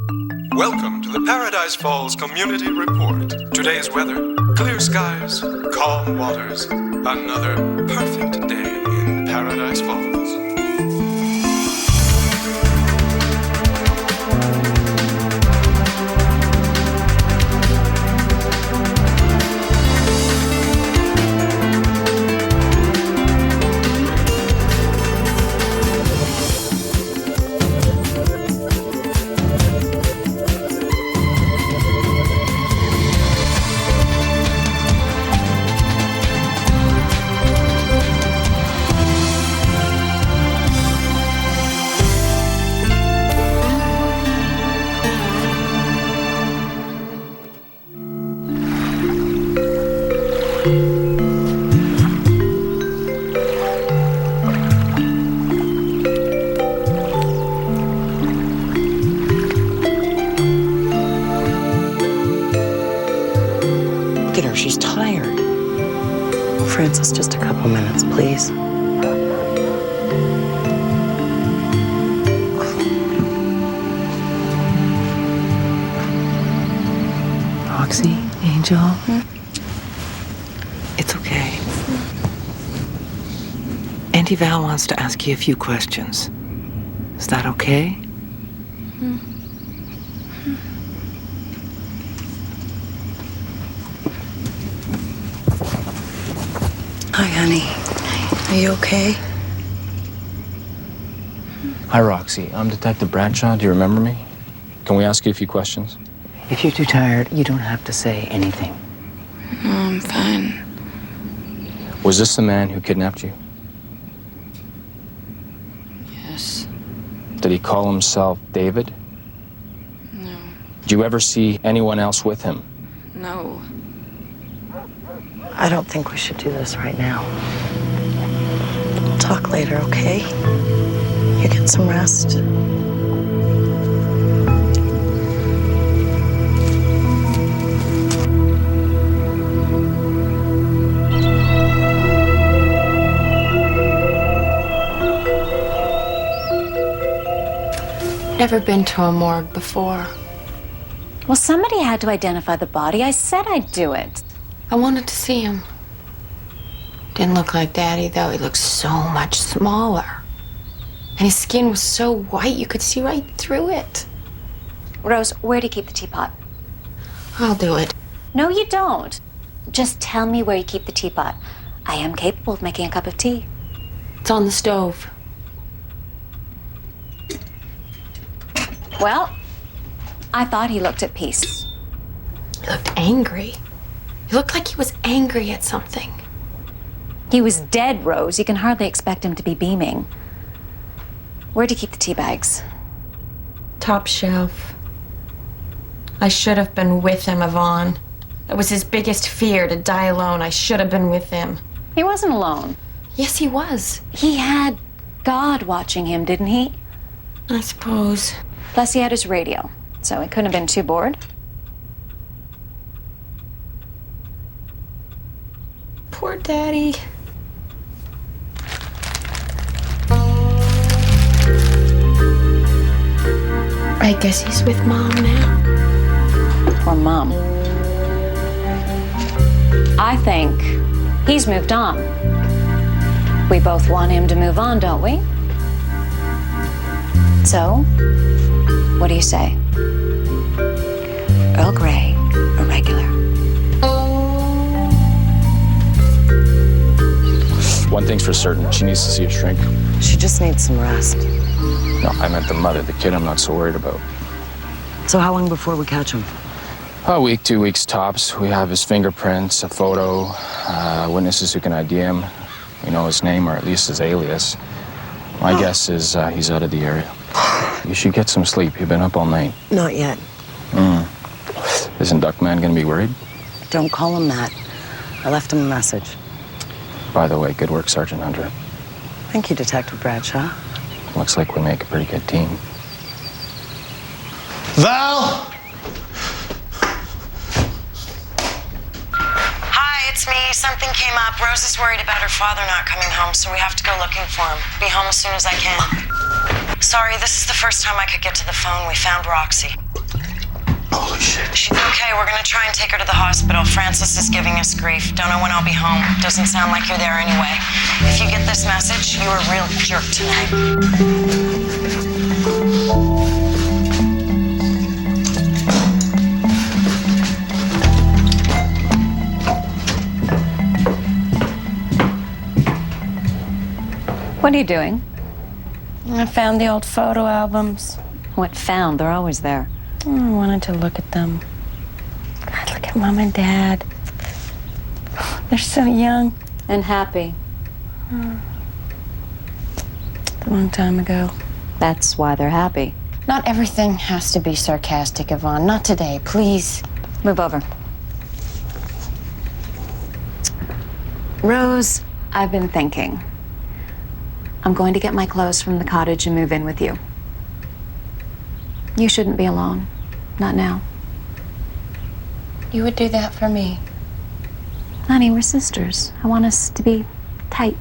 Welcome to the Paradise Falls Community Report. Today's weather, clear skies, calm waters. Another perfect day in Paradise Falls. Look at her, she's tired. Francis, just a couple minutes, please. Roxy, Angel. It's okay. Auntie Val wants to ask you a few questions. Is that okay? Hi, honey. Are you okay? Hi, Roxy. I'm Detective Bradshaw. Do you remember me? Can we ask you a few questions? If you're too tired, you don't have to say anything. No, I'm fine. Was this the man who kidnapped you? Yes. Did he call himself David? No. Did you ever see anyone else with him? No. I don't think we should do this right now. We'll talk later, okay? You get some rest. Never been to a morgue before. Well, somebody had to identify the body. I said I'd do it. I wanted to see him. Didn't look like Daddy, though. He looked so much smaller. And his skin was so white, you could see right through it. Rose, where do you keep the teapot? I'll do it. No, you don't. Just tell me where you keep the teapot. I am capable of making a cup of tea. It's on the stove. Well, I thought he looked at peace. He looked angry. He looked like he was angry at something. He was dead, Rose. You can hardly expect him to be beaming. Where do you keep the tea bags? Top shelf. I should have been with him, Yvonne. That was his biggest fear, to die alone. I should have been with him. He wasn't alone. Yes, he was. He had God watching him, didn't he? I suppose. Plus, he had his radio, so he couldn't have been too bored. Poor Daddy. I guess he's with Mom now. Poor Mom. I think he's moved on. We both want him to move on, don't we? So, what do you say? Earl Grey or regular? One thing's for certain. She needs to see a shrink. She just needs some rest. No, I meant the mother. The kid I'm not so worried about. So how long before we catch him? A week, 2 weeks tops. We have his fingerprints, a photo, witnesses who can ID him. We know his name, or at least his alias. My guess is he's out of the area. You should get some sleep. You've been up all night. Not yet. Isn't Duckman gonna be worried? Don't call him that. I left him a message. By the way, good work, Sergeant Hunter. Thank you, Detective Bradshaw. Looks like we make a pretty good team. Val! Hi, it's me. Something came up. Rose is worried about her father not coming home, so we have to go looking for him. Be home as soon as I can. Sorry, this is the first time I could get to the phone. We found Roxy. Holy shit. She's okay. We're gonna try and take her to the hospital. Francis is giving us grief. Don't know when I'll be home. Doesn't sound like you're there anyway. If you get this message, you were a real jerk tonight. What are you doing? I found the old photo albums. What found? They're always there. I wanted to look at them. God, look at Mom and Dad. They're so young. And happy. A long time ago. That's why they're happy. Not everything has to be sarcastic, Yvonne. Not today, please. Move over. Rose, I've been thinking. I'm going to get my clothes from the cottage and move in with you. You shouldn't be alone. Not now. You would do that for me. Honey, we're sisters. I want us to be tight.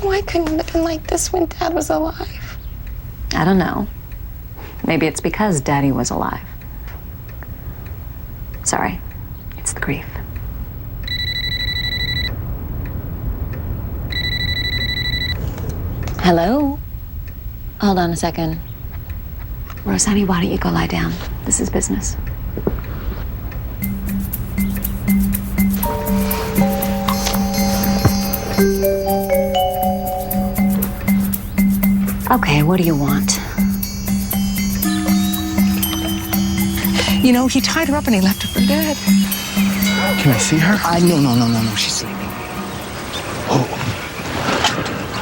Why couldn't it have been like this when Dad was alive? I don't know. Maybe it's because Daddy was alive. Sorry. It's the grief. Hello? Hold on a second. Rose, honey, why don't you go lie down? This is business. Okay, what do you want? You know, he tied her up and he left her for dead. Can I see her? No, she's sleeping.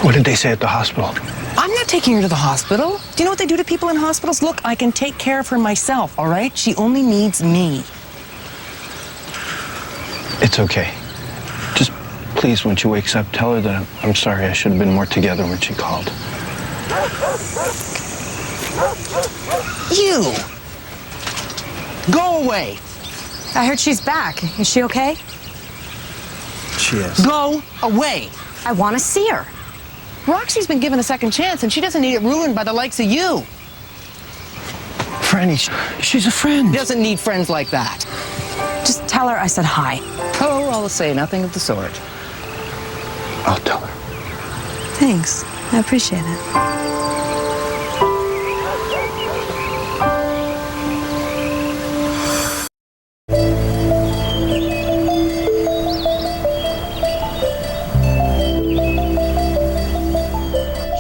What did they say at the hospital? I'm not taking her to the hospital. Do you know what they do to people in hospitals? Look, I can take care of her myself, all right? She only needs me. It's okay. Just please, when she wakes up, tell her that I'm sorry. I should have been more together when she called. You! Go away! I heard she's back. Is she okay? She is. Go away! I want to see her. Roxy's been given a second chance, and she doesn't need it ruined by the likes of you. Franny, she's a friend. She doesn't need friends like that. Just tell her I said hi. Oh, I'll say nothing of the sort. I'll tell her. Thanks. I appreciate it.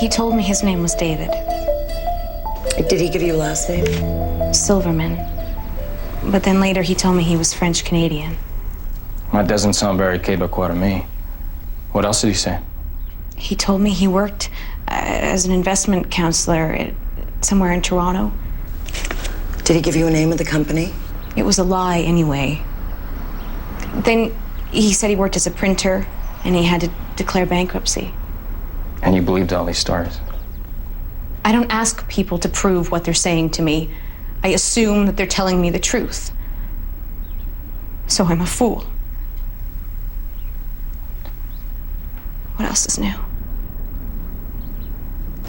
He told me his name was David. Did he give you a last name? Silverman. But then later he told me he was French-Canadian. That doesn't sound very Quebecois to me. What else did he say? He told me he worked as an investment counselor somewhere in Toronto. Did he give you a name of the company? It was a lie anyway. Then he said he worked as a printer and he had to declare bankruptcy. And you believed all these stories? I don't ask people to prove what they're saying to me. I assume that they're telling me the truth. So I'm a fool. What else is new?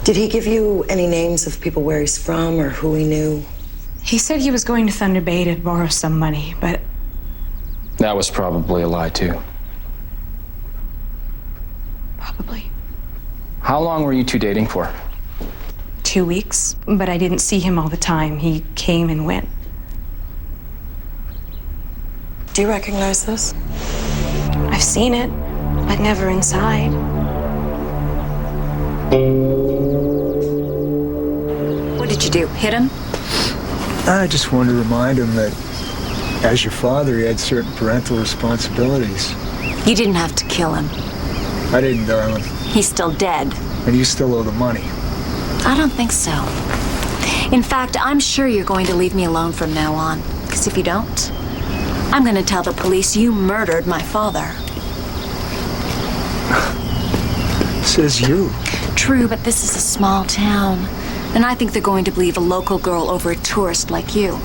Did he give you any names of people where he's from or who he knew? He said he was going to Thunder Bay to borrow some money, but... That was probably a lie, too. Probably. How long were you two dating for? 2 weeks, but I didn't see him all the time. He came and went. Do you recognize this? I've seen it, but never inside. What did you do? Hit him? I just wanted to remind him that as your father, he had certain parental responsibilities. You didn't have to kill him. I didn't, darling. He's still dead. And you still owe the money. I don't think so. In fact, I'm sure you're going to leave me alone from now on. Because if you don't, I'm going to tell the police you murdered my father. Says you. True, but this is a small town. And I think they're going to believe a local girl over a tourist like you.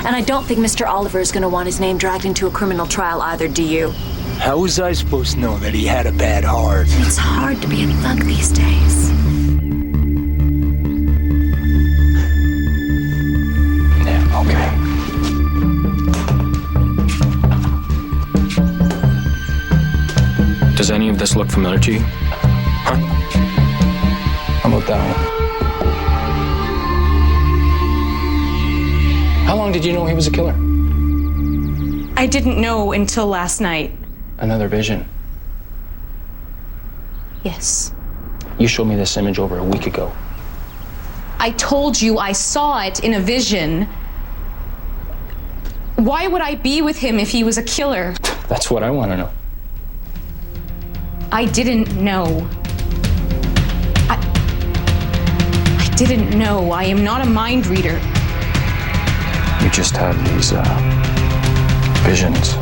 And I don't think Mr. Oliver is going to want his name dragged into a criminal trial either, do you? How was I supposed to know that he had a bad heart? It's hard to be a thug these days. this look familiar to you? Huh? How about that one? How long did you know he was a killer? I didn't know until last night. Another vision. Yes. You showed me this image over a week ago. I told you I saw it in a vision. Why would I be with him if he was a killer? That's what I want to know. I didn't know. I didn't know. I am not a mind reader. You just had these visions.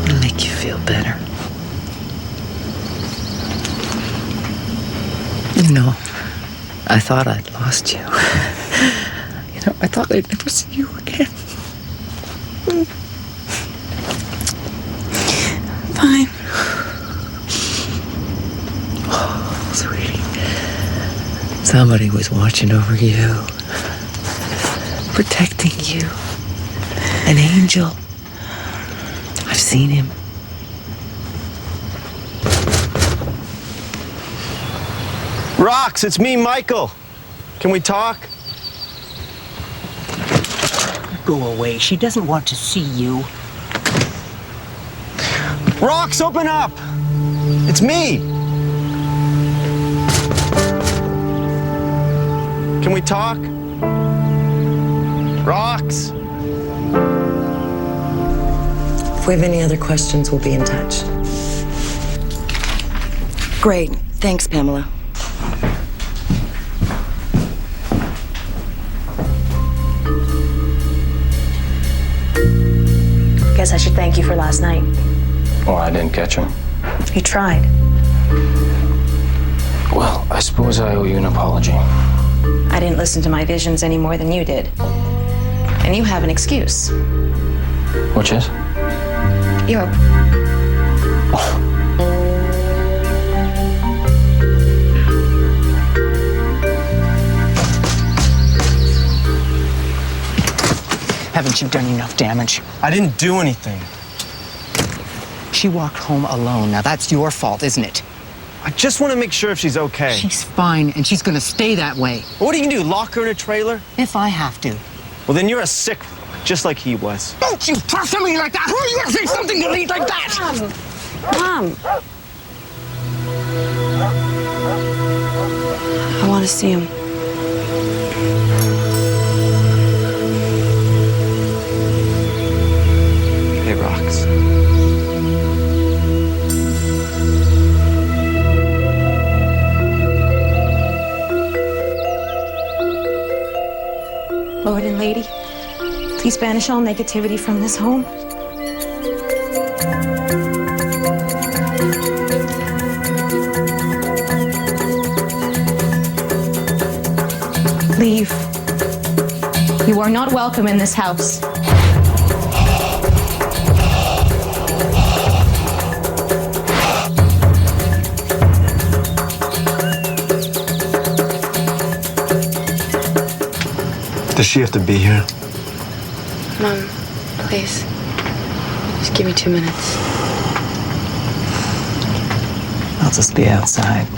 It'll make you feel better. No, I thought I'd lost you. You know, I thought I'd never see you again. Fine. Oh, sweetie. Somebody was watching over you, protecting you. An angel. I've seen him. Rox, it's me, Michael. Can we talk? Go away. She doesn't want to see you. Rox, open up! It's me! Can we talk? Rox! If we have any other questions, we'll be in touch. Great. Thanks, Pamela. Guess I should thank you for last night. Oh, I didn't catch him. You tried. Well, I suppose I owe you an apology. I didn't listen to my visions any more than you did. And you have an excuse. Which is? You're... Haven't you done enough damage? I didn't do anything. She walked home alone. Now that's your fault, isn't it? I just want to make sure if she's okay. She's fine, and she's gonna stay that way. What are you gonna do, lock her in a trailer? If I have to. Well, then you're a sick just like he was. Don't you talk to me like that! Who are you gonna say something to me like that? Mom. I want to see him. Hey, Rox. Lord and Lady, please banish all negativity from this home. Leave. You are not welcome in this house. Does she have to be here? Mom, please. Just give me 2 minutes. I'll just be outside.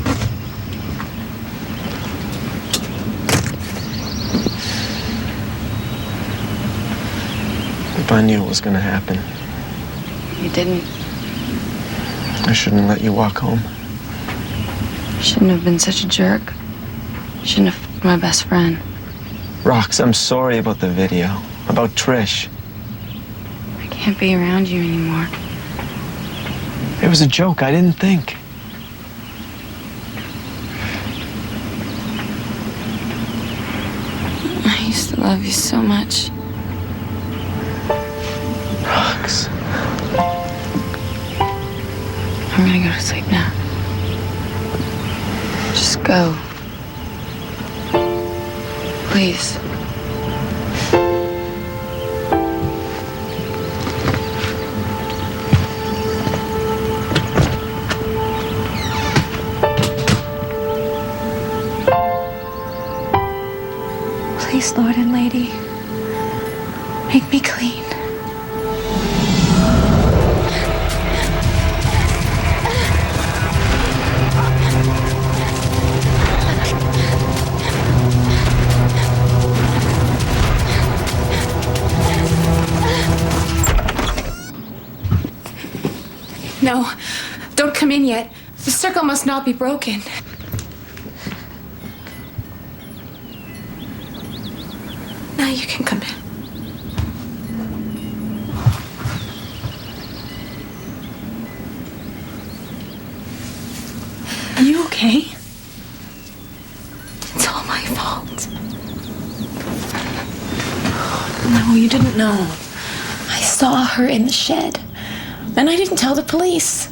If I knew it was gonna happen, You didn't. I shouldn't let you walk home. Shouldn't have been such a jerk. Shouldn't have f***ed my best friend. Rox, I'm sorry about the video, about Trish. I can't be around you anymore. It was a joke, I didn't think. I used to love you so much. Rox. I'm gonna go to sleep now. Just go. Please. Please, Lord and Lady, make me clean. No, don't come in yet. The circle must not be broken. Now you can come in. Are you okay? It's all my fault. No, you didn't know. I saw her in the shed. And I didn't tell the police.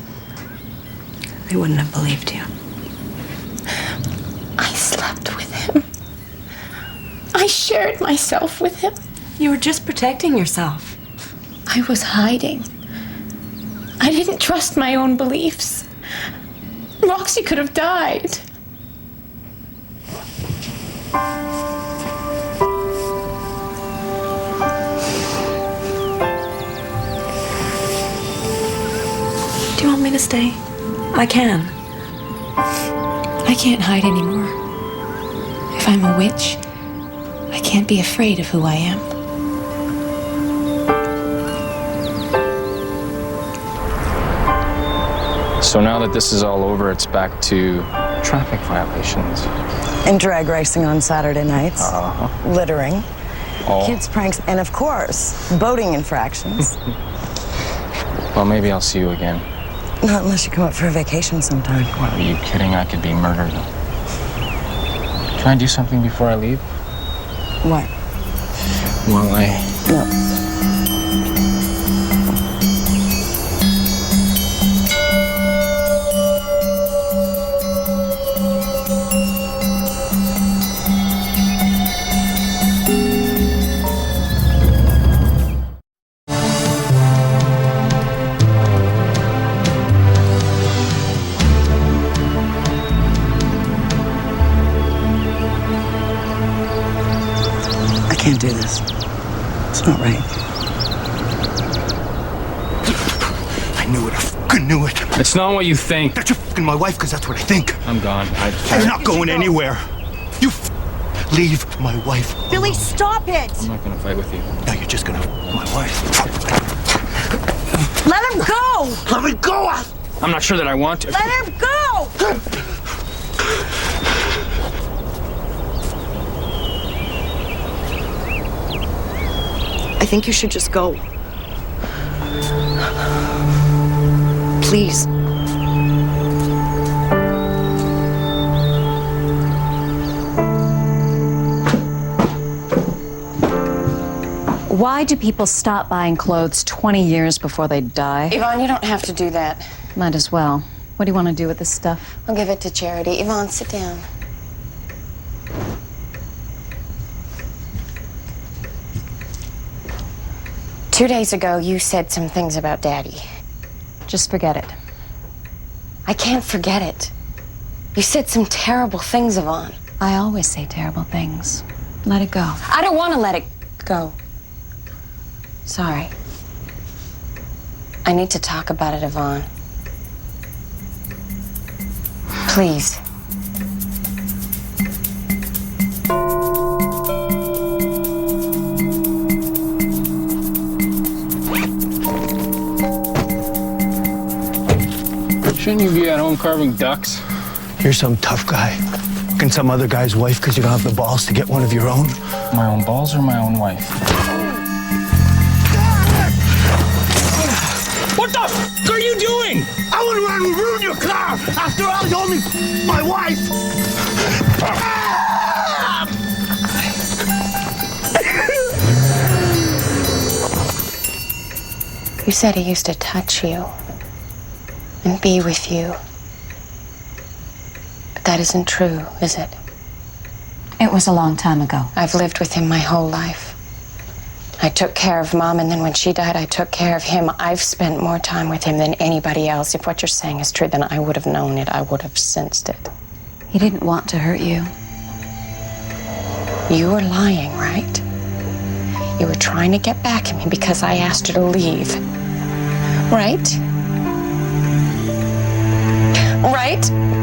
They wouldn't have believed you. I slept with him. I shared myself with him. You were just protecting yourself. I was hiding. I didn't trust my own beliefs. Roxy could have died. Do you want me to stay? I can. I can't hide anymore. If I'm a witch, I can't be afraid of who I am. So now that this is all over, it's back to traffic violations. And drag racing on Saturday nights. Littering. Oh. Kids' pranks. And, of course, boating infractions. Well, maybe I'll see you again. Not unless you come up for a vacation sometime. What, are you kidding? I could be murdered. Can I do something before I leave? What? Well, No. I can't do this. It's not right. I knew it. I fucking knew it. It's not what you think. That you're fucking my wife, because that's what I think. I'm gone. You're not going anywhere. You leave my wife alone. Billy, stop it! I'm not gonna fight with you. Now you're just gonna my wife. Let him go! Let me go! I'm not sure that I want to. Let him go! I think you should just go. Please. Why do people stop buying clothes 20 years before they die? Yvonne, you don't have to do that. Might as well. What do you want to do with this stuff? I'll give it to charity. Yvonne, sit down. Two days ago, you said some things about Daddy. Just forget it. I can't forget it. You said some terrible things, Yvonne. I always say terrible things. Let it go. I don't want to let it go. Sorry. I need to talk about it, Yvonne. Please. Shouldn't you be at home carving ducks? You're some tough guy. Fucking some other guy's wife because you don't have the balls to get one of your own. My own balls or my own wife? What the f are you doing? I wouldn't want to ruin your car. After all, you're only my wife. You said he used to touch you and be with you. But that isn't true, is it? It was a long time ago. I've lived with him my whole life. I took care of Mom, and then when she died, I took care of him. I've spent more time with him than anybody else. If what you're saying is true, then I would have known it. I would have sensed it. He didn't want to hurt you. You were lying, right? You were trying to get back at me because I asked her to leave. Right? Right?